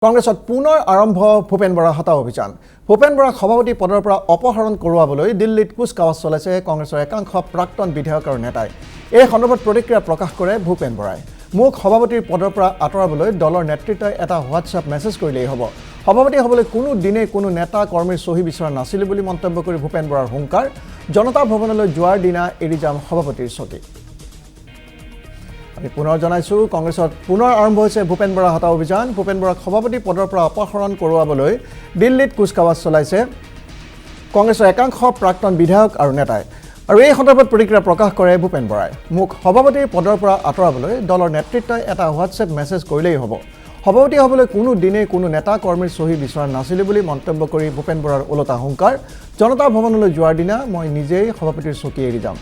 কংগ্ৰেছত পুনৰ আৰম্ভ ভূপেন বৰা হতা অভিযান। ভূপেন বৰাক সভাপতি পদৰ পৰা অপহৰণ কৰোৱাবলৈ দিল্লীত কুচকাৱাজ চলাইছে কংগ্ৰেছৰ একাংশ প্ৰাক্তন বিধায়ক আৰু নেতাই। এই সন্দৰ্ভত প্ৰতিক্ৰিয়া প্ৰকাশ কৰে ভূপেন বৰাই। মোক সভাপতিৰ পদৰ পৰা আঁতৰাবলৈ দলৰ নেতৃত্বই এটা হোৱাটছআপ মেছেজ কৰিলেই হ'ব। সভাপতি হ'বলৈ কোনো দিনে কোনো নেতা কৰ্মীৰ চহী বিচৰা নাছিল বুলি মন্তব্য কৰি ভূপেন বৰাৰ হুংকাৰ, জনতা ভৱনলৈ যোৱাৰ দিনা এৰি যাম সভাপতিৰ চকী। আমি পুনৰ জনাইছো, কংগ্ৰেছত পুনৰ আৰম্ভ হৈছে ভূপেন বৰা হতা অভিযান। ভূপেন বৰাক সভাপতি পদৰ পৰা অপহৰণ কৰোৱাবলৈ দিল্লীত কুচকাৱাজ চলাইছে কংগ্ৰেছৰ একাংশ প্ৰাক্তন বিধায়ক আৰু নেতাই। আৰু এই সন্দৰ্ভত প্ৰতিক্ৰিয়া প্ৰকাশ কৰে ভূপেন বৰাই। মোক সভাপতিৰ পদৰ পৰা আঁতৰাবলৈ দলৰ নেতৃত্বই এটা হোৱাটছএপ মেছেজ কৰিলেই হ'ব। সভাপতি হ'বলৈ কোনো দিনে কোনো নেতা কৰ্মীৰ চহী বিচৰা নাছিল বুলি মন্তব্য কৰি ভূপেন বৰাৰ ওলটা হুংকাৰ, জনতা ভৱনলৈ যোৱাৰ দিনা মই নিজেই সভাপতিৰ চকী এৰি যাম।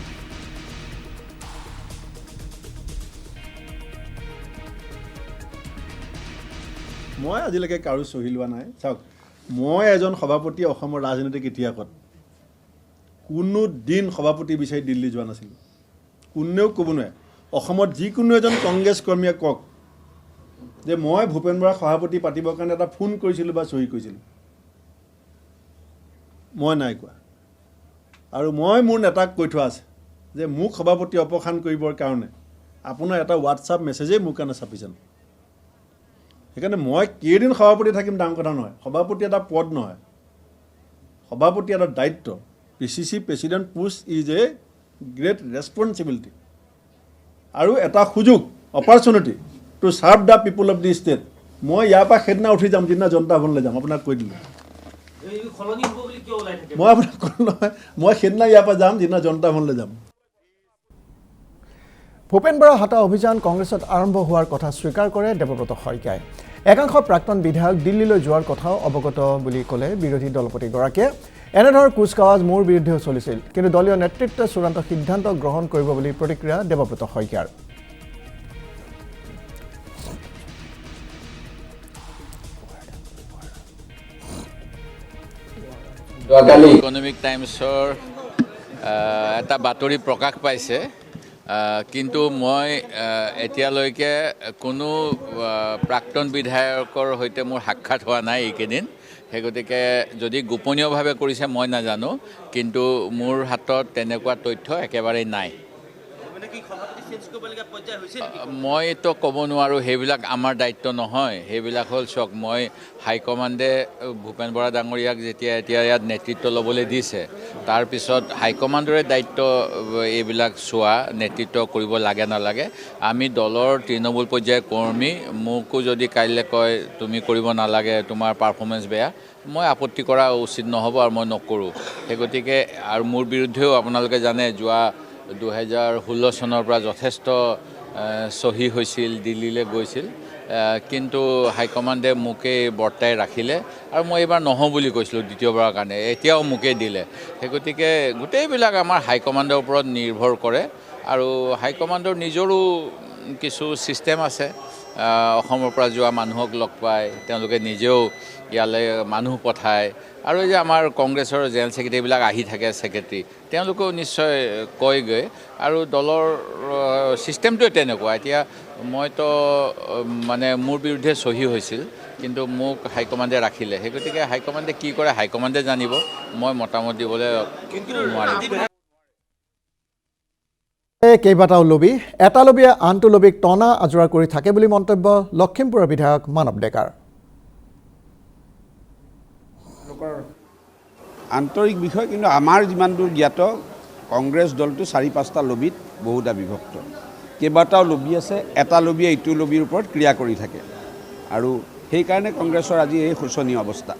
মই আজিলৈকে কাৰো চহী লোৱা নাই। চাওক, মই এজন সভাপতি অসমৰ ৰাজনৈতিক ইতিহাসত কোনো দিন সভাপতি বিচাৰি দিল্লী যোৱা নাছিলোঁ। কোনেও ক'ব নোৱাৰে, অসমত যিকোনো এজন কংগ্ৰেছ কৰ্মীয়ে কওক যে মই ভূপেন বৰা সভাপতি পাতিবৰ কাৰণে এটা ফোন কৰিছিলোঁ বা চহী কৰিছিলোঁ। মই নাই কোৱা। আৰু মই মোৰ নেতাক কৈ থোৱা আছে যে মোক সভাপতি অপসাৰণ কৰিবৰ কাৰণে আপোনাৰ এটা হোৱাটছআপ মেছেজেই মোৰ কাৰণে চাফিচিয়েণ্ট। সেইকাৰণে মই কেইদিন সভাপতি থাকিম ডাঙৰ কথা নহয়। সভাপতি এটা পদ নহয়, সভাপতি এটা দায়িত্ব। PCC president post is a great responsibility আৰু এটা সুযোগ, opportunity to serve the people of the state. মই ইয়াৰ পৰা সেইদিনা উঠি যাম যিদিনা জনতা ভৱনলৈ যাম। আপোনাক কৈ দিলোঁ, মই আপোনাক ক'লোঁ নহয়, মই সেইদিনা ইয়াৰ পৰা যাম যিদিনা জনতা ভৱনলৈ যাম। ভূপেন বৰা হতা অভিযান কংগ্ৰেছত আৰম্ভ হোৱাৰ কথা স্বীকাৰ কৰে দেৱব্ৰত শইকীয়াই। একাংশ প্ৰাক্তন বিধায়ক দিল্লীলৈ যোৱাৰ কথাও অৱগত বুলি ক'লে বিৰোধী দলপতিগৰাকীয়ে। এনেধৰণৰ কুচকাৱাজ মোৰ বিৰুদ্ধেও চলিছিল, কিন্তু দলীয় নেতৃত্বই চূড়ান্ত সিদ্ধান্ত গ্ৰহণ কৰিব বুলি প্ৰতিক্ৰিয়া দেৱব্ৰত শইকীয়াৰ। ইকনমিক টাইমছৰ এটা বাতৰি প্ৰকাশ পাইছে, কিন্তু মই এতিয়ালৈকে কোনো প্ৰাক্তন বিধায়কৰ সৈতে মোৰ সাক্ষাৎ হোৱা নাই এইকেইদিন। সেই গতিকে যদি গোপনীয়ভাৱে কৰিছে মই নাজানো, কিন্তু মোৰ হাতত তেনেকুৱা তথ্য একেবাৰেই নাই। মইতো ক'ব নোৱাৰোঁ, সেইবিলাক আমাৰ দায়িত্ব নহয়। সেইবিলাক হ'ল চক, মই হাইকমাণ্ডে ভূপেন বৰা ডাঙৰীয়াক যেতিয়া এতিয়া ইয়াত নেতৃত্ব ল'বলৈ দিছে, তাৰপিছত হাইকমাণ্ডৰে দায়িত্ব এইবিলাক চোৱা, নেতৃত্ব কৰিব লাগে নালাগে। আমি দলৰ তৃণমূল পৰ্যায়ৰ কৰ্মী, মোকো যদি কাইলৈ কয় তুমি কৰিব নালাগে, তোমাৰ পাৰফৰ্মেঞ্চ বেয়া, মই আপত্তি কৰা উচিত নহ'ব আৰু মই নকৰোঁ। সেই গতিকে আৰু মোৰ বিৰুদ্ধেও আপোনালোকে জানে, যোৱা 2016 চনৰ পৰা যথেষ্ট চহী হৈছিল, দিল্লীলৈ গৈছিল, কিন্তু হাইকমাণ্ডে মোকেই বৰ্তাই ৰাখিলে আৰু মই এইবাৰ নহওঁ বুলি কৈছিলোঁ দ্বিতীয়বাৰৰ কাৰণে, এতিয়াও মোকেই দিলে। সেই গতিকে গোটেইবিলাক আমাৰ হাইকমাণ্ডৰ ওপৰত নিৰ্ভৰ কৰে আৰু হাইকমাণ্ডৰ নিজৰো কিছু ছিষ্টেম আছে। অসমৰ পৰা যোৱা মানুহক লগ পায়, তেওঁলোকে নিজেও ইয়ালৈ মানুহ পঠায়, আৰু এই যে আমাৰ কংগ্ৰেছৰ জেনেৰেল ছেক্ৰেটেৰীবিলাক আহি থাকে, ছেক্ৰেটেৰী, তেওঁলোকেও নিশ্চয় কয়গৈ। আৰু দলৰ ছিষ্টেমটোৱে তেনেকুৱা। এতিয়া মইতো মানে মোৰ বিৰুদ্ধে চহী হৈছিল, কিন্তু মোক হাইকমাণ্ডে ৰাখিলে। সেই গতিকে হাইকমাণ্ডে কি কৰে হাইকমাণ্ডে জানিব, মই মতামত দিবলৈ নোৱাৰিম। কেইবাটাও লবি, এটা লবিয়ে আনটো লবিক টনা আজোৰা কৰি থাকে বুলি মন্তব্য লখিমপুৰৰ বিধায়ক মানৱ ডেকাৰ। আন্তৰিক বিষয়, কিন্তু আমাৰ যিমান দূৰ জ্ঞাত কংগ্ৰেছ দলটো 4-5টা লবিত বহুতা বিভক্ত। কেইবাটাও লবি আছে, এটা লবিয়ে ইটো লবিৰ ওপৰত ক্ৰিয়া কৰি থাকে, আৰু সেইকাৰণে কংগ্ৰেছৰ আজি এই শোচনীয় অৱস্থা।